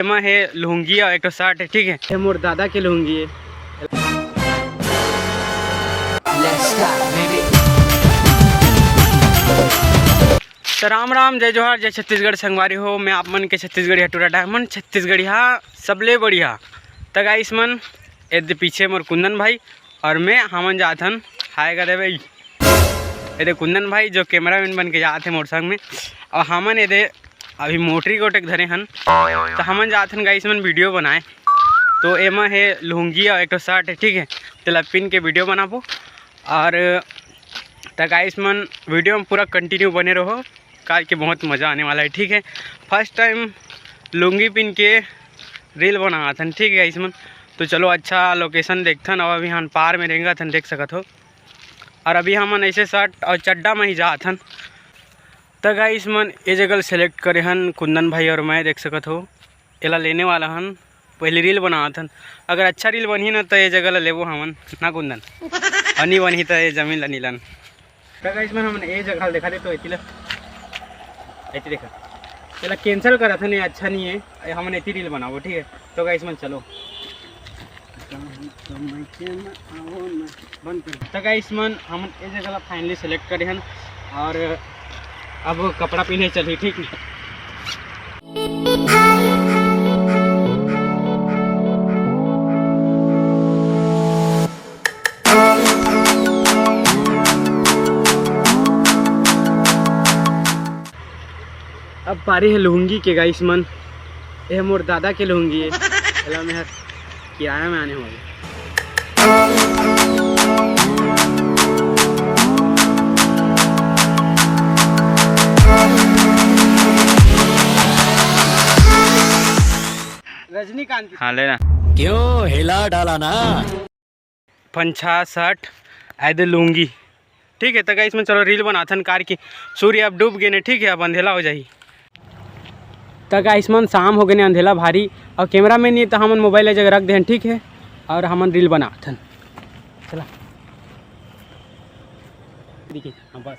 एमा है लुंगी और एक शर्ट है, ठीक है। ये मोर दादा के लुंगी है। तो राम राम, जय जोहार, जय छत्तीसगढ़ संगवारी हो। मैं आप मन के छत्तीसगढ़ी हटूरा डायमंड छत्तीसगढ़ी सबले बढ़िया। तो गाइस मन ये पीछे मोर कुंदन भाई और मैं हमन जाथन हाय करे भाई। ये कुंदन भाई जो कैमरामैन बन के जाते मोर संग में, और हमन ये अभी मोटरी गोटेक धरे हन। तो हमन जाथन गाइस मन वीडियो बनाए। तो एमा है लुंगी और एक शर्ट है, ठीक है। तेला पिन के वीडियो बनाबो और तो गाइस मन वीडियो में पूरा कंटिन्यू बने रहो, काल के बहुत मज़ा आने वाला है, ठीक है। फर्स्ट टाइम लुंगी पिन के रील बनाथन, ठीक है गाइस मन। तो चलो अच्छा लोकेशन देखथन। और अभी हम पार में रहेंगे थन, देख सकत हो। और अभी हमन ऐसे शर्ट और चड्डा में ही जाथन। तो गाइस मन ये जगह सेलेक्ट करे हन कुंदन भाई और मैं, देख सकत हो। एला लेने वाला हन, पहले रील बनाथन। अगर अच्छा रील बनी ना तो ये जगह ला लेबो हमन ना कुंदन, और नहीं बनी तो ये जमीन ला नीलन। तो गाइस मन हमन ये जगह देखा दे तो ऐसी देखा चला कैंसिल करा था, नहीं अच्छा नहीं है, हमन ऐसी रील बनाबो, ठीक है। तो गाइस मन चलो। तो गाइस मन हम ये जगह फाइनली सेलेक्ट करे हन और अब कपड़ा पहने चली, ठीक है। अब पारी है लुंगी के गाइस मन। ये मोर दादा के लुंगी है। चला मैं किराया में आने वाले। रजनीकांत हाँ लेना क्यों हिला डाला ना। पंछा शर्ट ऐदे लुंगी, ठीक है। तो गाइस में चलो रील बनाथन कार की। सूर्य अब डूब गए ने, ठीक है, अब अंधेला हो जाही। तो गाइस मन शाम हो गए ने, अंधेला भारी, और कैमरा में नहीं तो हमन मोबाइल एक जगह रख दें, ठीक है। और हमन रील बनाथन, चला देखिए। हाँ बस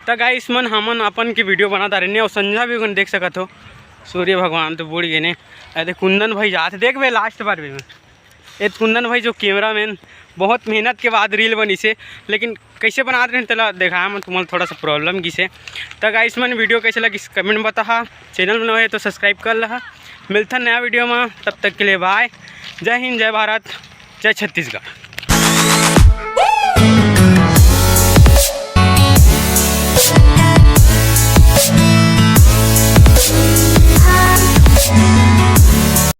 तो गाइस मन हमन अपन की वीडियो बनाता रहने, और संझा भी देख सकत हो। सूर्य भगवान तो बुड़ गए ने। ऐसे कुंदन भाई जाते देख भाई लास्ट बार भी ये कुंदन भाई जो कैमरामैन बहुत मेहनत के बाद रील बनी से, लेकिन कैसे बना रहे हैं तेला दिखाया मैं तुम्हारा थोड़ा सा प्रॉब्लम की से। तो गाइस मन वीडियो कैसे लगी कमेंट में बता। चैनल में नए तो सब्सक्राइब कर ला। मिलता नया वीडियो में, तब तक के लिए बाय। जय हिंद, जय भारत, जय छत्तीसगढ़।